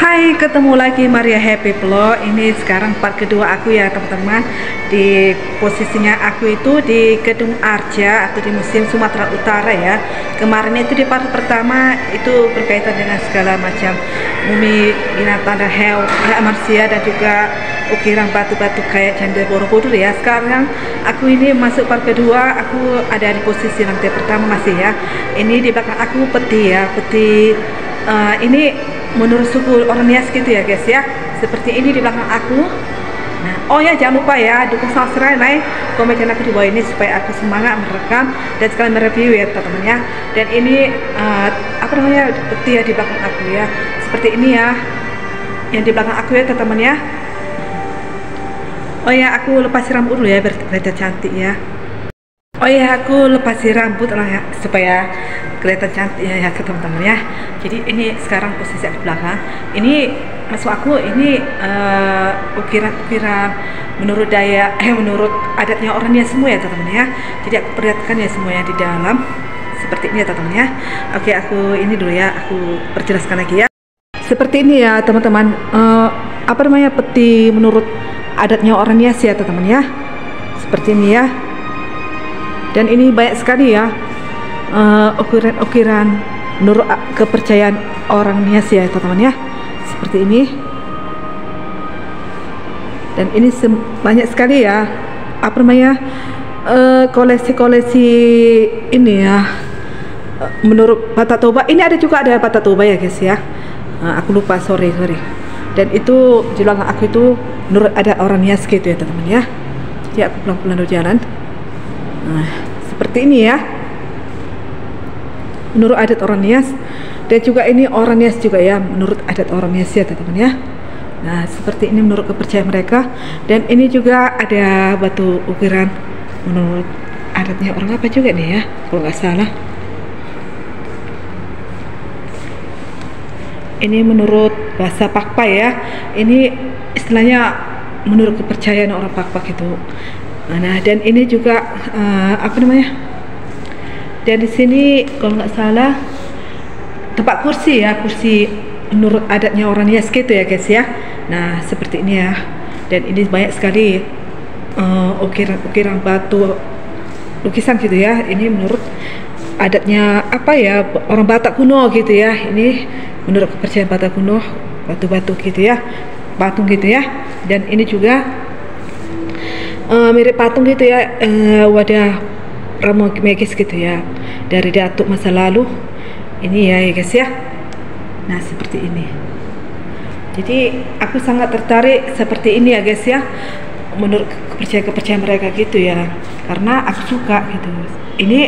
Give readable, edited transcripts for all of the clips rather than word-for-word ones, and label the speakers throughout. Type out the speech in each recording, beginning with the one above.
Speaker 1: Hai, ketemu lagi Maria Happy Vlog. Ini sekarang part kedua aku ya teman-teman. Di posisinya aku itu di Gedung Arja atau di Museum Sumatera Utara ya. Kemarin itu di part pertama itu berkaitan dengan segala macam mumi binatang dan hewan manusia dan juga ukiran batu-batu kayak Candi Borobudur ya. Sekarang aku ini masuk part kedua, aku ada di posisi lantai pertama masih ya. Ini di belakang aku peti ya, peti ini menurut suku orang Nias gitu ya guys ya, seperti ini di belakang aku. Nah, oh ya jangan lupa ya dukung subscribe, like, komen channel aku di bawah ini supaya aku semangat merekam dan sekalian mereview ya teman-teman ya. Dan ini apa namanya peti ya di belakang aku ya, seperti ini ya yang di belakang aku ya teman-teman ya. Oh ya aku lepasin rambut dulu ya biar kelihatan cantik ya. Oh ya aku lepasin rambut lah ya supaya kelihatan cantik ya teman-teman ya. Jadi ini sekarang posisi aku di belakang. Ini masuk aku ini ukiran-ukiran menurut menurut adatnya orangnya semua ya teman-teman ya. Jadi aku perlihatkan ya semuanya di dalam seperti ini ya teman-teman ya. Oke aku ini dulu ya, aku perjelaskan lagi ya. Seperti ini ya teman-teman, apa namanya peti menurut adatnya orang Nias ya teman-teman ya. Seperti ini ya. Dan ini banyak sekali ya ukiran-ukiran menurut kepercayaan orang Nias ya teman-teman ya, seperti ini. Dan ini banyak sekali ya apa namanya koleksi-koleksi ini ya menurut Bata Toba. Ini ada juga ada Bata Toba ya guys ya. Aku lupa, sorry. Dan itu di belakang aku itu menurut ada orang Nias gitu ya teman-teman ya. Jadi aku pelan-pelan jalan. Nah, seperti ini ya menurut adat orang Nias. Dan juga ini orang Nias juga ya menurut adat orang Nias ya teman-teman ya. Nah seperti ini menurut kepercayaan mereka. Dan ini juga ada batu ukiran menurut adatnya orang apa juga nih ya kalau nggak salah. Ini menurut bahasa Pakpai ya, ini istilahnya menurut kepercayaan orang Pakpak itu. Nah dan ini juga apa namanya, dan di sini kalau nggak salah tempat kursi ya, kursi menurut adatnya orang Nias gitu ya guys ya. Nah seperti ini ya. Dan ini banyak sekali ukiran batu lukisan gitu ya. Ini menurut adatnya apa ya orang Batak kuno gitu ya. Ini menurut kepercayaan Batak kuno, batu-batu gitu ya, patung gitu ya. Dan ini juga mirip patung gitu ya, wadah ramu magis gitu ya dari datuk masa lalu ini ya guys ya. Nah seperti ini. Jadi aku sangat tertarik seperti ini ya guys ya, menurut kepercayaan mereka gitu ya, karena aku suka gitu. Ini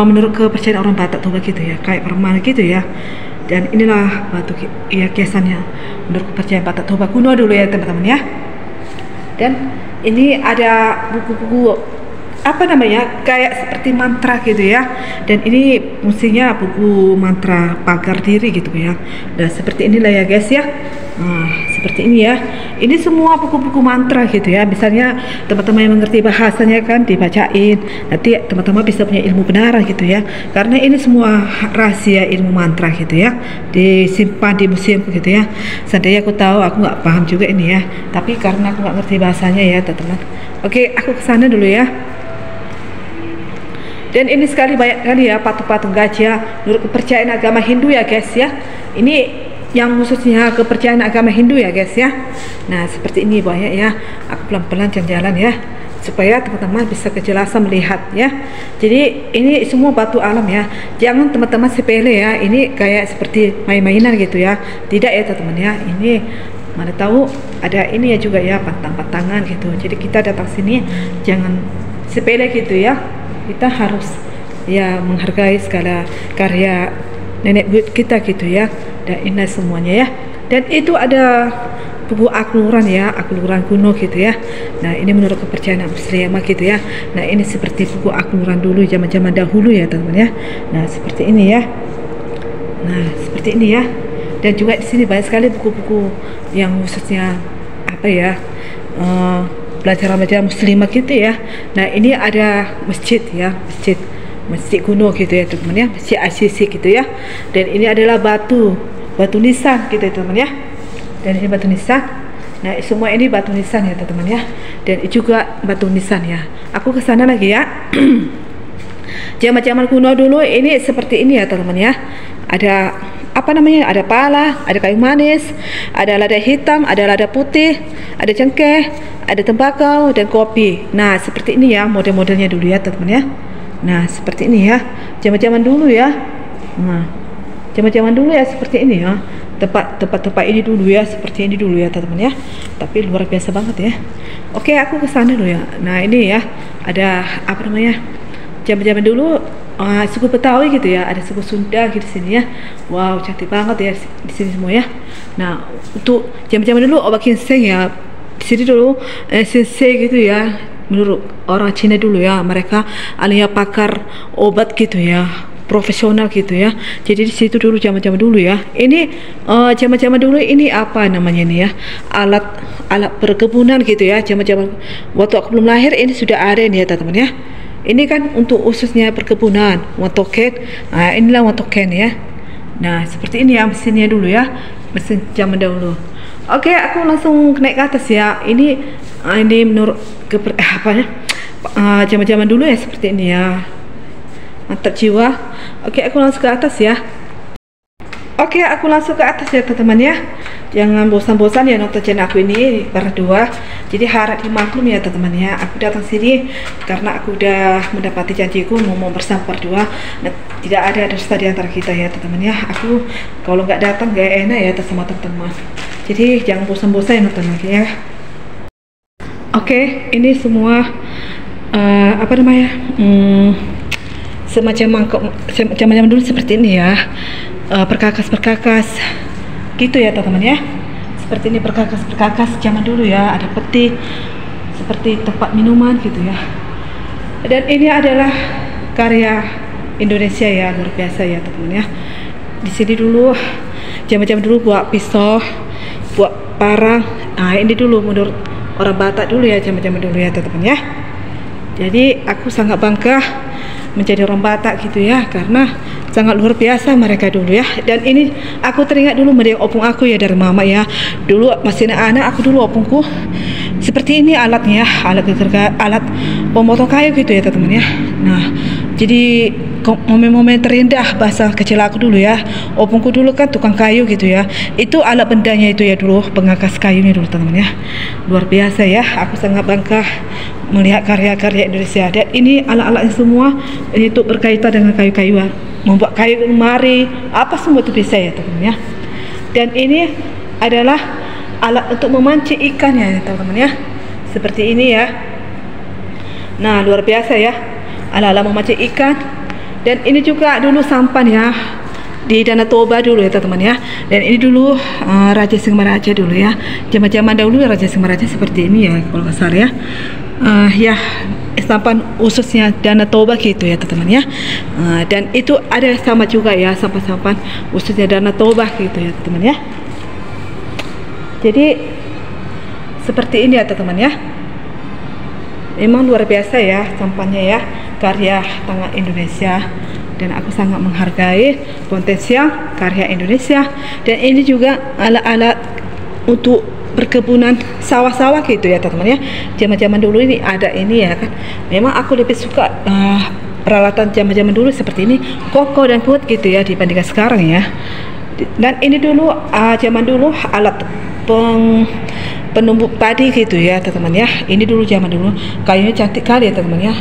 Speaker 1: menurut kepercayaan orang Batak Toba gitu ya, kayak permainan gitu ya. Dan inilah batu ya kiasannya menurut kepercayaan Batak Toba kuno dulu ya teman-teman ya. Dan ini ada buku-buku apa namanya kayak seperti mantra gitu ya. Dan ini fungsinya buku mantra pagar diri gitu ya. Nah seperti inilah ya guys ya. Nah seperti ini ya. Ini semua buku-buku mantra gitu ya. Misalnya teman-teman yang mengerti bahasanya kan dibacain, nanti teman-teman bisa punya ilmu benaran gitu ya. Karena ini semua rahasia ilmu mantra gitu ya, disimpan di museum gitu ya. Seandainya aku tahu, aku nggak paham juga ini ya, tapi karena aku nggak ngerti bahasanya ya teman-teman. Oke aku kesana dulu ya. Dan ini sekali banyak kali ya patung-patung gajah menurut kepercayaan agama Hindu ya guys ya. Ini yang khususnya kepercayaan agama Hindu ya guys ya. Nah seperti ini banyak ya. Aku pelan-pelan jalan-jalan ya supaya teman-teman bisa kejelasan melihat ya. Jadi ini semua batu alam ya. Jangan teman-teman sepele ya. Ini kayak seperti main-mainan gitu ya. Tidak ya teman-teman ya. Ini mana tahu ada ini ya juga ya, pantang-pantangan gitu. Jadi kita datang sini jangan sepele gitu ya. Kita harus ya menghargai segala karya nenek buyut kita gitu ya. Dan ini semuanya ya. Dan itu ada buku akluran ya, akluran kuno gitu ya. Nah ini menurut kepercayaan Muslim gitu ya. Nah ini seperti buku akluran dulu zaman-zaman dahulu ya teman-teman ya. Nah seperti ini ya. Nah seperti ini ya. Dan juga di sini banyak sekali buku-buku yang khususnya apa ya, pelajaran-pelajaran muslimah gitu ya. Nah ini ada masjid ya, masjid kuno gitu ya teman-teman ya, masjid Asisi gitu ya. Dan ini adalah batu batu nisan gitu ya teman-teman ya. Dan ini batu nisan. Nah semua ini batu nisan ya teman-teman ya. Dan juga batu nisan ya. Aku ke sana lagi ya. Zaman-zaman kuno dulu ini seperti ini ya teman-teman ya. Ada apa namanya? Ada pala, ada kayu manis, ada lada hitam, ada lada putih, ada cengkeh, ada tembakau dan kopi. Nah seperti ini ya model-modelnya dulu ya teman-teman ya. Nah seperti ini ya. Zaman-zaman dulu ya. Nah zaman-zaman dulu ya seperti ini ya. Tempat ini dulu ya, seperti ini dulu ya teman-teman ya. Tapi luar biasa banget ya. Oke, aku ke sana dulu ya. Nah ini ya ada apa namanya, zaman-zaman dulu suku Betawi gitu ya, ada suku Sunda gitu di sini ya. Wow cantik banget ya di sini semua ya. Nah untuk zaman-zaman dulu obat ginseng ya di sini dulu sensei gitu ya. Menurut orang Cina dulu ya, mereka ahlinya pakar obat gitu ya, profesional gitu ya. Jadi di situ dulu zaman-zaman dulu ya. Ini zaman-zaman dulu ini apa namanya ini ya? Alat perkebunan gitu ya. Zaman-zaman waktu aku belum lahir ini sudah ada nih ya teman-teman ya. Ini kan untuk khususnya perkebunan, wantoken. Nah, inilah wantoken ya. Nah, seperti ini ya mesinnya dulu ya. Mesin zaman dahulu. Oke, aku langsung naik ke atas ya. Ini menurut zaman-zaman dulu ya seperti ini ya. Mantap jiwa. Oke, aku langsung ke atas ya. Oke, aku langsung ke atas ya teman-teman ya. Jangan bosan-bosan ya nonton channel aku ini berdua. Jadi harap dimaklum ya teman-teman ya. Aku datang sini karena aku udah mendapati janjiku mau bersama berdua. Nah, tidak ada dusta di antara kita ya teman-teman ya. Aku kalau nggak datang nggak enak ya sama teman-teman. Jadi jangan bosan-bosan ya nonton lagi ya. Oke, ini semua apa namanya? Semacam dulu seperti ini ya, perkakas gitu ya teman-teman ya. Seperti ini perkakas zaman dulu ya, ada peti seperti tempat minuman gitu ya. Dan ini adalah karya Indonesia ya, luar biasa ya teman-teman ya. Di sini dulu zaman dulu buat pisau, buat parang. Nah ini dulu menurut orang Batak dulu ya, zaman dulu ya teman-teman ya. Jadi aku sangat bangga menjadi orang Batak gitu ya, karena sangat luar biasa mereka dulu ya. Dan ini aku teringat dulu mendiang opung aku ya dari mama ya. Dulu masih anak-anak aku dulu opungku seperti ini alatnya, alat pemotong kayu gitu ya teman-teman ya. Nah jadi momen-momen terindah bahasa kecil aku dulu ya. Opungku dulu kan tukang kayu gitu ya. Itu alat bendanya itu ya dulu, pengakas kayunya dulu teman-teman ya. Luar biasa ya, aku sangat bangga melihat karya-karya Indonesia. Dan ini alat-alatnya semua ini itu berkaitan dengan kayu-kayuan, membuat kayu lemari apa semua itu bisa ya teman-teman ya. Dan ini adalah alat untuk memancing ikan ya teman-teman ya, seperti ini ya. Nah luar biasa ya, alat-alat memancing ikan. Dan ini juga dulu sampan ya di Danau Toba dulu ya teman-teman ya. Dan ini dulu Raja Singaraja dulu ya, zaman dahulu Raja Singaraja seperti ini ya kalau nggak salah ya. Ya sampan khususnya Danau Toba gitu ya teman-teman ya. Dan itu ada sama juga ya sampan khususnya Danau Toba gitu ya teman-teman ya. Jadi seperti ini ya teman-teman ya. Memang luar biasa ya sampannya ya, karya tangan Indonesia. Dan aku sangat menghargai potensial karya Indonesia. Dan ini juga alat-alat untuk perkebunan sawah-sawah gitu ya teman-teman ya. Zaman dulu ini ada ini ya kan. Memang aku lebih suka peralatan zaman dulu seperti ini, kokoh dan kuat gitu ya dibandingkan sekarang ya. Dan ini dulu zaman dulu alat penumbuk padi gitu ya teman-teman ya. Ini dulu zaman dulu kayunya cantik kali ya teman-teman ya.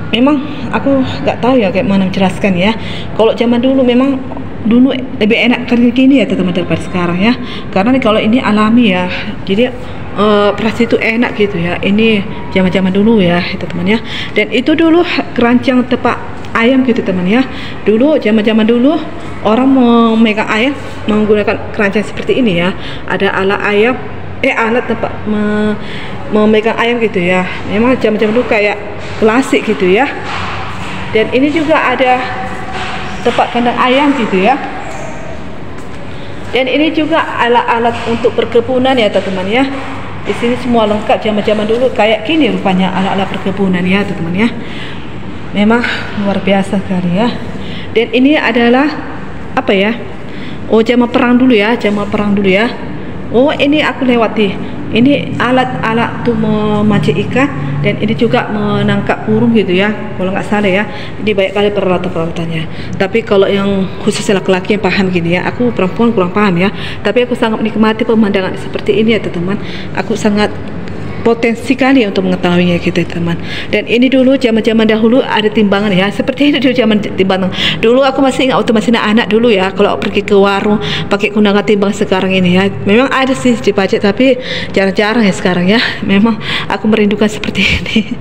Speaker 1: Memang aku nggak tahu ya kayak mana menjelaskan ya. Kalau zaman dulu memang dulu lebih enak kayak gini ya teman-teman daripada sekarang ya. Karena kalau ini alami ya, jadi perasa itu enak gitu ya. Ini zaman dulu ya teman-teman ya. Dan itu dulu kerancang tepak ayam gitu teman ya. Dulu zaman dulu orang mau megang ayam menggunakan kerancang seperti ini ya. Ada alat tempat memegang ayam gitu ya. Memang zaman dulu kayak klasik gitu ya. Dan ini juga ada tempat kandang ayam gitu ya. Dan ini juga alat-alat untuk perkebunan ya teman-teman ya. Di sini semua lengkap zaman dulu kayak gini rupanya alat-alat perkebunan ya teman-teman ya. Memang luar biasa sekali ya. Dan ini adalah apa ya? Oh, zaman perang dulu ya, zaman perang dulu ya. Oh, ini aku lewati. Ini alat-alat tuh memancing ikan, dan ini juga menangkap burung gitu ya, kalau nggak salah ya. Ini banyak kali peralatan-peralatannya. Tapi kalau yang khusus laki-laki yang paham gini ya, aku perempuan kurang paham ya. Tapi aku sangat menikmati pemandangan seperti ini ya teman-teman. Aku sangat potensi kali untuk mengetahuinya gitu teman. Dan ini dulu zaman-zaman dahulu ada timbangan ya, seperti ini dulu zaman timbangan dulu. Aku masih ingat waktu masih anak dulu ya, kalau pergi ke warung pakai kundangan timbang sekarang ini ya, memang ada sih di Pacet tapi jarang-jarang ya sekarang ya. Memang aku merindukan seperti ini.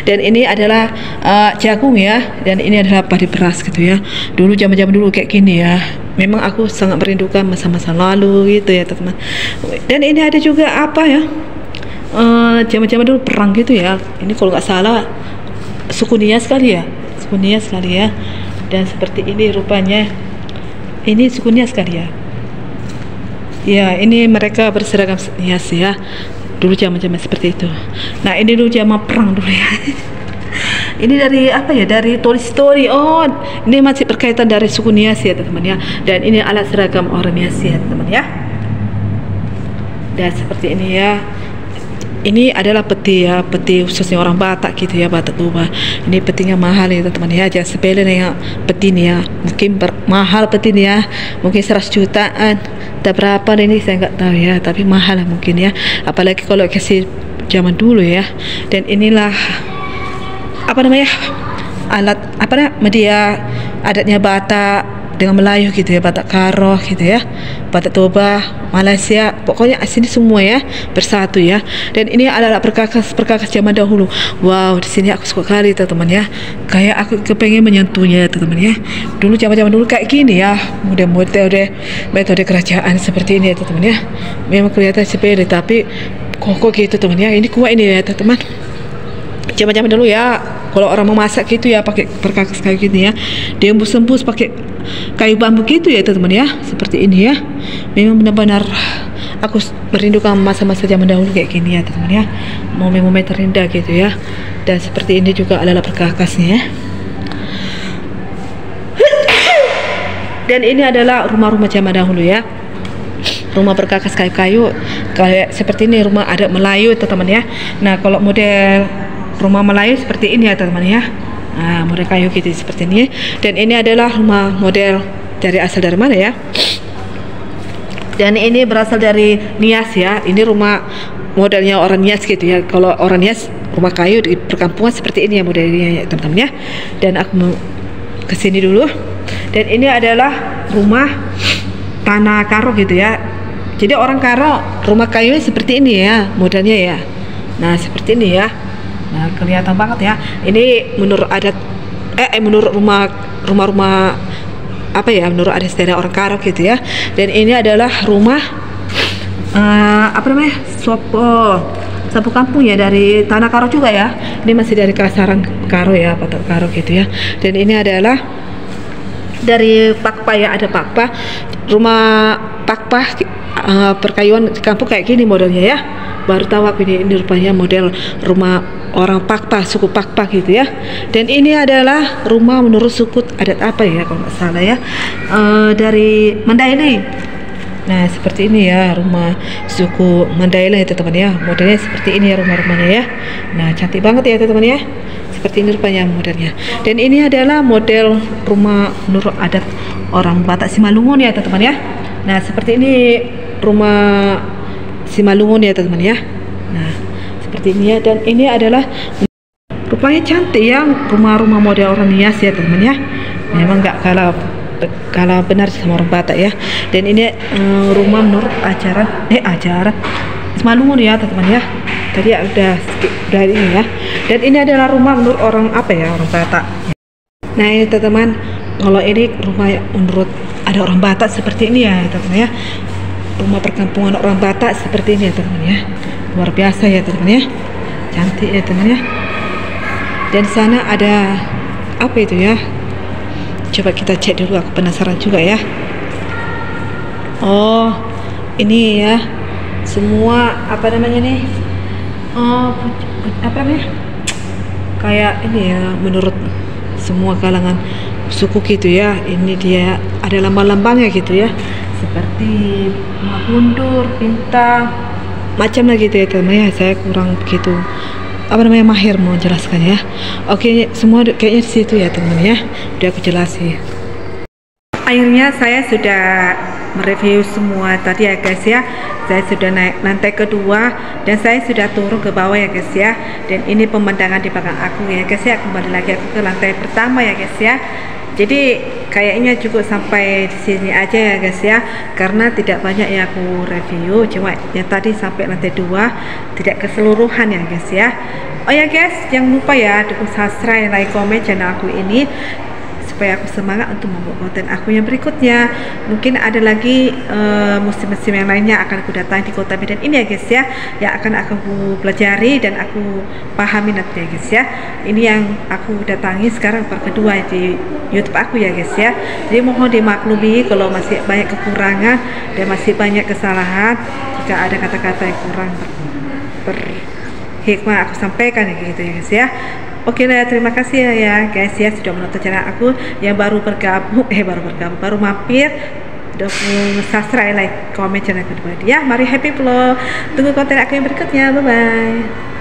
Speaker 1: Dan ini adalah jagung ya, dan ini adalah padi beras gitu ya, dulu zaman-zaman dulu kayak gini ya. Memang aku sangat merindukan masa-masa lalu gitu ya teman. Dan ini ada juga apa ya, zaman-zaman dulu perang gitu ya. Ini kalau nggak salah suku Nias sekali ya, suku Nias sekali ya. Dan seperti ini rupanya, ini suku Nias sekali ya. Ya, ini mereka berseragam Nias ya. Dulu zaman-zaman seperti itu. Nah, ini dulu zaman perang dulu ya. Ini dari apa ya, dari Toy Story. Oh, ini masih berkaitan dari suku Nias ya teman-teman ya. Dan ini alat seragam orang Nias ya teman-teman ya. Dan seperti ini ya. Ini adalah peti ya, peti khususnya orang Batak gitu ya, Batak Toba. Ini petinya mahal ya teman-teman ya, jangan sepele nih ya peti nih ya. Mungkin mahal peti nih ya, mungkin 100 jutaan. Tak berapa ini saya nggak tahu ya, tapi mahal lah mungkin ya. Apalagi kalau kasih zaman dulu ya. Dan inilah apa namanya, alat apa namanya, media adatnya Batak dengan Melayu gitu ya, Batak Karo gitu ya, Batak Toba, Malaysia, pokoknya sini semua ya bersatu ya. Dan ini adalah perkakas zaman dahulu. Wow, di sini aku suka kali teman-teman ya, kayak aku kepengen menyentuhnya teman-teman ya. Dulu zaman dulu kayak gini ya, metode kerajaan seperti ini ya teman-teman ya. Memang kelihatan sepele tapi kokoh gitu teman ya. Ini kuat ini ya teman-teman. Zaman dulu ya, kalau orang memasak gitu ya pakai perkakas kayak gini ya, diembus-embus pakai kayu bambu gitu ya teman-teman ya, seperti ini ya. Memang benar-benar aku merindukan masa-masa zaman dahulu kayak gini ya teman-teman ya, momen-momen terindah gitu ya. Dan seperti ini juga adalah perkakasnya ya. Dan ini adalah rumah-rumah zaman dahulu ya, rumah berkakas kayu-kayu kayak seperti ini, rumah adat Melayu teman-teman ya. Nah, kalau model rumah Melayu seperti ini ya teman-teman ya. Nah, model kayu gitu seperti ini. Dan ini adalah rumah model dari asal dari mana ya? Dan ini berasal dari Nias ya. Ini rumah modelnya orang Nias gitu ya. Kalau orang Nias rumah kayu di perkampungan seperti ini ya modelnya ya teman-teman ya. Dan aku mau kesini dulu. Dan ini adalah rumah tanah Karo gitu ya. Jadi orang Karo rumah kayunya seperti ini ya modelnya ya. Nah, seperti ini ya. Nah, kelihatan banget ya. Ini menurut adat menurut rumah-rumah apa ya, menurut adat istiadat orang Karo gitu ya. Dan ini adalah rumah apa namanya, sapu kampung ya, dari tanah Karo juga ya. Ini masih dari kasaran Karo ya, Batak Karo gitu ya. Dan ini adalah dari Pakpa ya, ada Pakpa, rumah Pakpa perkayuan di kampung kayak gini modelnya ya. Baru tahu aku ini rupanya model rumah orang Pakpa, suku Pakpa gitu ya. Dan ini adalah rumah menurut suku adat apa ya kalau nggak salah ya, dari Mandailing. Nah, seperti ini ya rumah suku Mandailing ya teman-teman ya. Modelnya seperti ini ya rumah-rumahnya ya. Nah, cantik banget ya teman-teman ya. Seperti ini rupanya modelnya. Dan ini adalah model rumah menurut adat orang Batak Simalungun ya teman-teman ya. Nah, seperti ini rumah Simalungun ya teman-teman ya. Nah, seperti ini ya. Dan ini adalah rupanya cantik ya rumah-rumah model orang Nias ya teman-teman ya. Memang nggak kalah benar sama orang Batak ya. Dan ini rumah menurut ajaran Simalungun ya teman-teman ya. Tadi udah ini ya. Dan ini adalah rumah menurut orang apa ya, orang Batak. Nah, ini teman-teman, kalau ini rumah menurut ada orang Batak seperti ini ya teman-teman ya. Rumah perkampungan orang Batak seperti ini ya teman-teman ya. Luar biasa ya teman-teman ya. Cantik ya teman-teman ya. Dan sana ada apa itu ya? Coba kita cek dulu, aku penasaran juga ya. Oh, ini ya. Semua apa namanya nih? Oh, apa namanya? Kayak ini ya, menurut semua kalangan suku gitu ya. Ini dia ada lambang-lambangnya gitu ya. seperti mundur, bintang, macam lagi gitu ya teman ya. Saya kurang begitu mahir mau jelaskan ya. Oke, semua kayaknya di situ ya teman ya. Udah aku jelasin. Akhirnya saya sudah mereview semua tadi ya guys ya. Saya sudah naik lantai kedua dan saya sudah turun ke bawah ya guys ya. Dan ini pemandangan di belakang aku ya guys ya. Kembali lagi aku ke lantai pertama ya guys ya. Jadi kayaknya cukup sampai di sini aja ya guys ya, karena tidak banyak yang aku review, cuma yang tadi sampai lantai 2, tidak keseluruhan ya guys ya. Oh ya guys, jangan lupa ya dukung subscribe, like, komen channel aku ini supaya aku semangat untuk membuat konten aku yang berikutnya. Mungkin ada lagi musim-musim yang lainnya akan aku datang di kota Medan ini ya guys ya, yang akan aku pelajari dan aku pahami nanti ya guys ya. Ini yang aku datangi sekarang kedua di YouTube aku ya guys ya. Jadi mohon dimaklumi kalau masih banyak kekurangan dan masih banyak kesalahan. Jika ada kata-kata yang kurang berhikmah aku sampaikan ya gitu ya guys ya. Oke lah, terima kasih ya guys ya sudah menonton channel aku. Yang baru baru mampir, udah subscribe, like, comment channel kedua ya. Mari happy vlog, tunggu konten aku yang berikutnya. Bye bye.